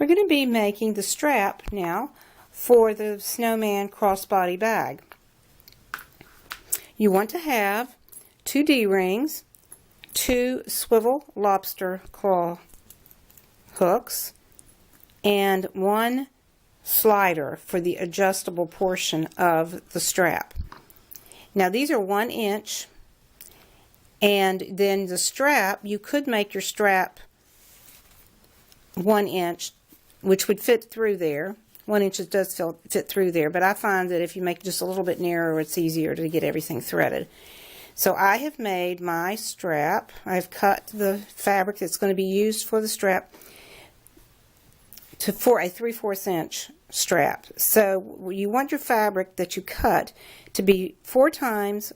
We're going to be making the strap now for the snowman crossbody bag. You want to have 2 D-rings, 2 swivel lobster claw hooks, and 1 slider for the adjustable portion of the strap. Now these are 1 inch, and then the strap, you could make your strap 1 inch, which would fit through there. 1 inch does fit through there, but I find that if you make it just a little bit narrower, it's easier to get everything threaded. So I have made my strap. I've cut the fabric that's going to be used for the strap for a 3/4 inch strap. So you want your fabric that you cut to be 4 times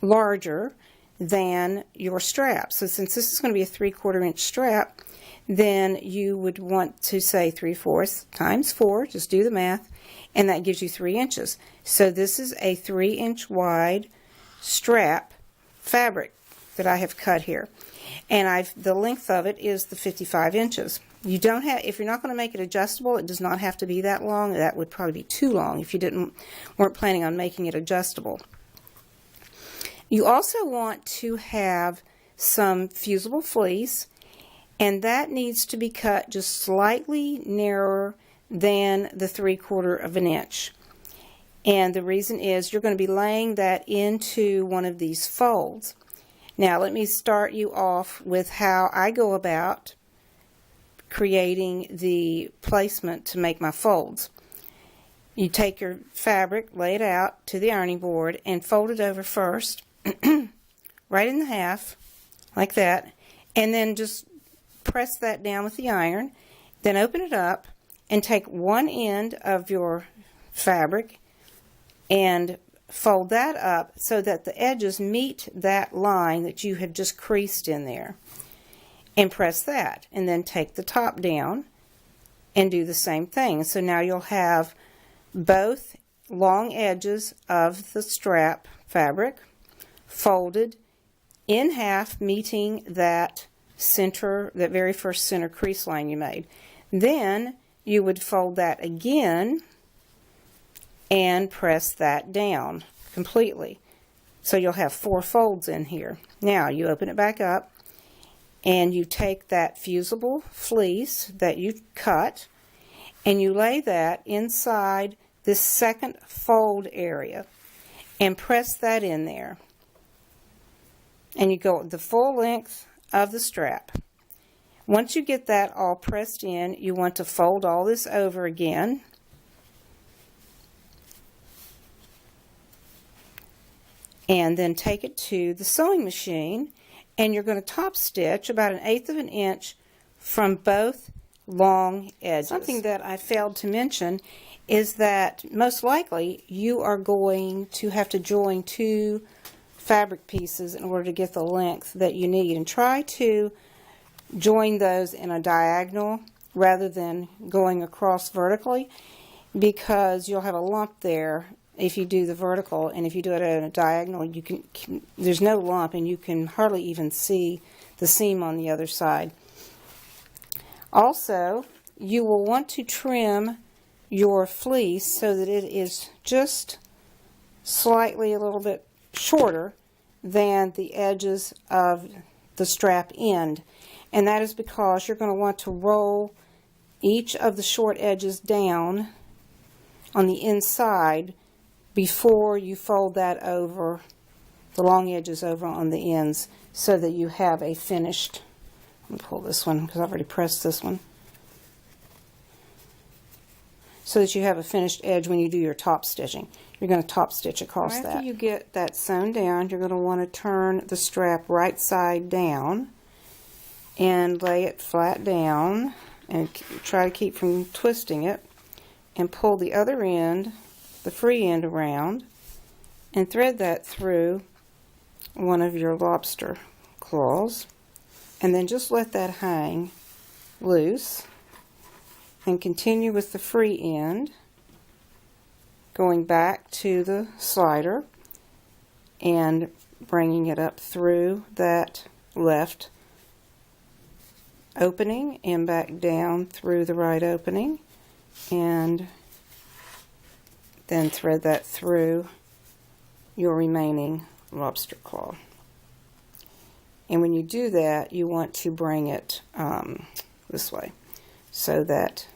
larger than your strap. So since this is going to be a 3/4 inch strap, then you would want to say 3/4 times 4, just do the math, and that gives you 3 inches. So this is a 3 inch wide strap fabric that I have cut here, and the length of it is the 55 inches. You don't have, if you're not going to make it adjustable, it does not have to be that long. That would probably be too long if you weren't planning on making it adjustable. You also want to have some fusible fleece, and that needs to be cut just slightly narrower than the 3/4 inch. And the reason is you're going to be laying that into one of these folds. Now let me start you off with how I go about creating the placement to make my folds. You take your fabric, lay it out to the ironing board, and fold it over first, right in the half, like that, and then just press that down with the iron. Then open it up and take one end of your fabric and fold that up so that the edges meet that line that you have just creased in there, and press that, and then take the top down and do the same thing. So now you'll have both long edges of the strap fabric folded in half, meeting that center, that very first center crease line you made. Then you would fold that again and press that down completely. So you'll have 4 folds in here. Now you open it back up and you take that fusible fleece that you cut and you lay that inside this second fold area and press that in there. And you go the full length of the strap. Once you get that all pressed in, you want to fold all this over again. And then take it to the sewing machine, and you're going to top stitch about 1/8 inch from both long edges. Something that I failed to mention is that most likely you are going to have to join 2 fabric pieces in order to get the length that you need, and try to join those in a diagonal rather than going across vertically, because you'll have a lump there if you do the vertical, and if you do it at a diagonal, you can there's no lump and you can hardly even see the seam on the other side. Also, you will want to trim your fleece so that it is just slightly a little bit shorter than the edges of the strap end, and that is because you're going to want to roll each of the short edges down on the inside before you fold that over, the long edges over on the ends, so that you have a finished, let me pull this one because I've already pressed this one, so that you have a finished edge when you do your top stitching. You're going to top stitch across that. After you get that sewn down, you're going to want to turn the strap right side down and lay it flat down and try to keep from twisting it, and pull the other end, the free end, around and thread that through one of your lobster claws, and then just let that hang loose and continue with the free end, going back to the slider and bringing it up through that left opening and back down through the right opening, and then thread that through your remaining lobster claw. And when you do that, you want to bring it this way so that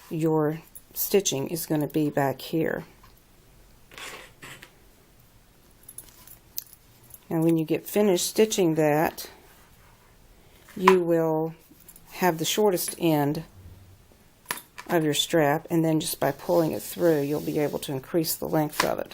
your stitching is going to be back here. And when you get finished stitching that, you will have the shortest end of your strap, and then just by pulling it through, you'll be able to increase the length of it.